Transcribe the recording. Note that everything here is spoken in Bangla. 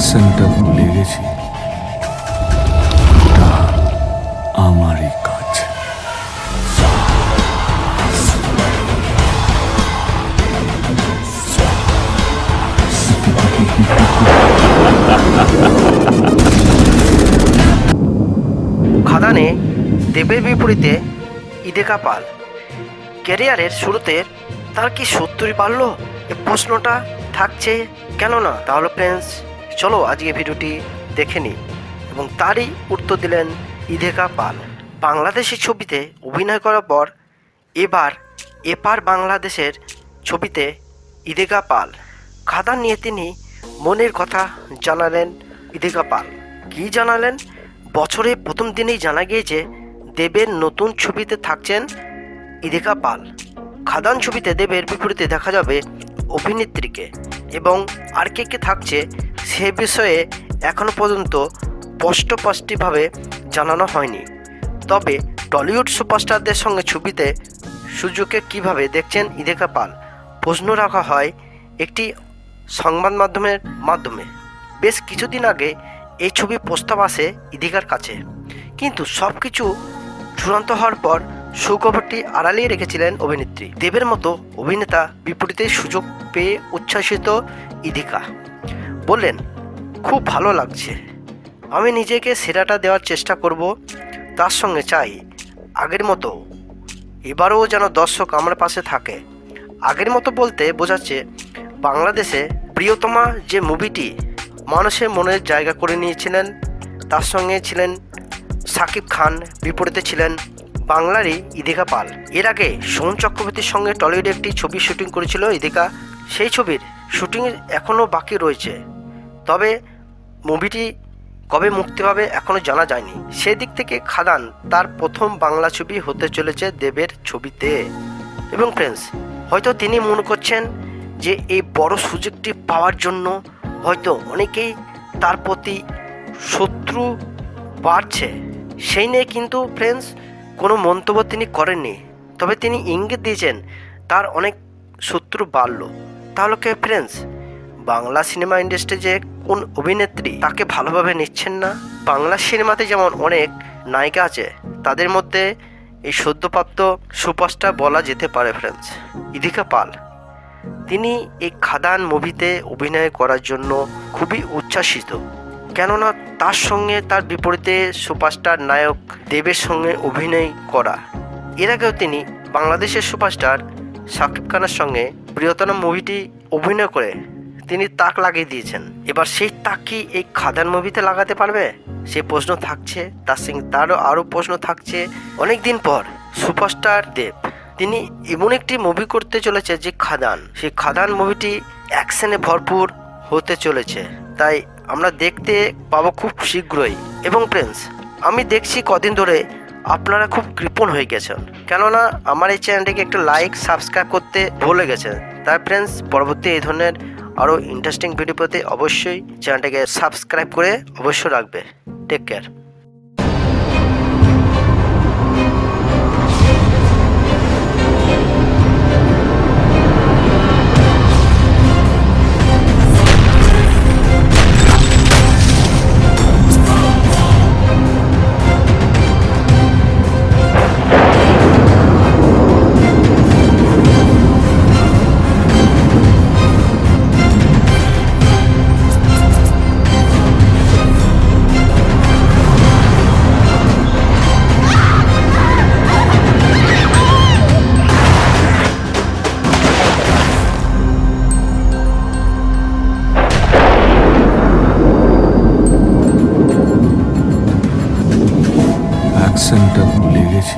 অ্যাকশনটা ভুলে গেছি, ওটা আমারই কাজ। খাদানে দেবের বিপরীতে ইদেকা পাল ক্যারিয়ারের শুরুতে তার কি সত্যই পারল, এই প্রশ্নটা থাকছে কেন না। তাহলে ফ্রেন্ডস চলো আজকে ভিডিওটি দেখে নিই এবং তারই উত্তর দিলেন ইদেকা পাল। বাংলাদেশের ছবিতে অভিনয় করার পর এপার বাংলাদেশের ছবিতে ইদেকা পাল খাদান নিয়ে তিনি মনের কথা জানালেন। ইদেকা পাল কী জানালেন? বছরের প্রথম দিনেই জানা গিয়েছে দেবের নতুন ছবিতে থাকছেন ইদেকা পাল। খাদান ছবিতে দেবের বিপরীতে দেখা যাবে অভিনেত্রীকে এবং আর কে থাকছে সে বিষয়ে এখনও পর্যন্ত স্পষ্টভাবে জানানো হয়নি। তবে টলিউড সুপারস্টারদের সঙ্গে ছবিতে সুযোগকে কিভাবে দেখছেন ইদেকা পাল প্রশ্ন রাখা হয় একটি সংবাদ মাধ্যমে। বেশ কিছুদিন আগে এই ছবির প্রস্তাব আসে ইদেকার কাছে, কিন্তু সব কিছু চূড়ান্ত হওয়ার পর সুখবরটি আড়ালিয়ে রেখেছিলেন অভিনেত্রী। দেবের মতো অভিনেতা বিপরীতে সুযোগ পেয়ে উচ্ছ্বাসিত ইদেকা বললেন, খুব ভালো লাগছে, আমি নিজেকে সেরাটা দেওয়ার চেষ্টা করব। তার সঙ্গে চাই আগের মতো এবারও যেন দর্শক আমার পাশে থাকে। আগের মতো বলতে বোঝাচ্ছে বাংলাদেশে প্রিয়তমা যে মুভিটি মানুষের মনের জায়গা করে নিয়েছিলেন, তার সঙ্গে ছিলেন শাকিব খান, বিপরীতে ছিলেন বাংলারই ইদেকা পাল। এর আগে সোহম চক্রবর্তীর সঙ্গে টলিউডে একটি ছবির শুটিং করেছিল ইদেকা। সেই ছবির শুটিং এখনও বাকি রয়েছে, তবে মুভিটি কবে মুক্তি পাবে এখনও জানা যায়নি। সেদিক থেকে খাদান তার প্রথম বাংলা ছবি হতে চলেছে দেবের ছবিতে। এবং ফ্রেন্ডস হয়তো তিনি মনে করছেন যে এই বড় সুযোগটি পাওয়ার জন্য হয়তো অনেকেই তার প্রতি শত্রু বাড়ছে, সেই নিয়ে কিন্তু ফ্রেন্ডস কোনো মন্তব্য তিনি করেননি। তবে তিনি ইঙ্গিত দিয়েছেন তার অনেক শত্রু বাড়ল। তাহলে কে ফ্রেন্ডস বাংলা সিনেমা ইন্ডাস্ট্রি যে কোন অভিনেত্রী তাকে ভালোভাবে নিচ্ছেন না? বাংলা সিনেমাতে যেমন অনেক নায়িকা আছে, তাদের মধ্যে এই সদ্যপ্রাপ্ত সুপারস্টার বলা যেতে পারে ফ্রেন্ডস ইদেকা পাল। তিনি এই খাদান মুভিতে অভিনয় করার জন্য খুবই উচ্ছ্বাসিত, কেননা তার সঙ্গে তার বিপরীতে সুপারস্টার নায়ক দেবের সঙ্গে অভিনয় করা। এর আগেও তিনি বাংলাদেশের সুপারস্টার শাকিব খানের সঙ্গে প্রিয়তমা মুভিটি অভিনয় করে তিনি তাক লাগিয়ে দিয়েছেন। এবার সেই তাক কি এই খাদান মুভিতে লাগাতে পারবে, সে প্রশ্ন থাকছে। তার সঙ্গে তারও আরও প্রশ্ন থাকছে অনেক দিন পর সুপারস্টার দেব তিনি এমন একটি মুভি করতে চলেছে যে খাদান, সেই খাদান মুভিটি অ্যাকশনে ভরপুর হতে চলেছে, তাই আমরা দেখতে পাবো খুব শীঘ্রই। এবং ফ্রেন্ডস আমি দেখছি কদিন ধরে আপনারা খুব কৃপণ হয়ে গেছেন, কেননা আমার এই চ্যানেলটিকে একটু লাইক সাবস্ক্রাইব করতে ভুলে গেছেন। তাই ফ্রেন্ডস পরবর্তী এই ধরনের আরও ইন্টারেস্টিং ভিডিও পেতে অবশ্যই চ্যানেলটিকে সাবস্ক্রাইব করে অবশ্যই রাখবে। Take care. অ্যাকশনটা ভুলে গেছি।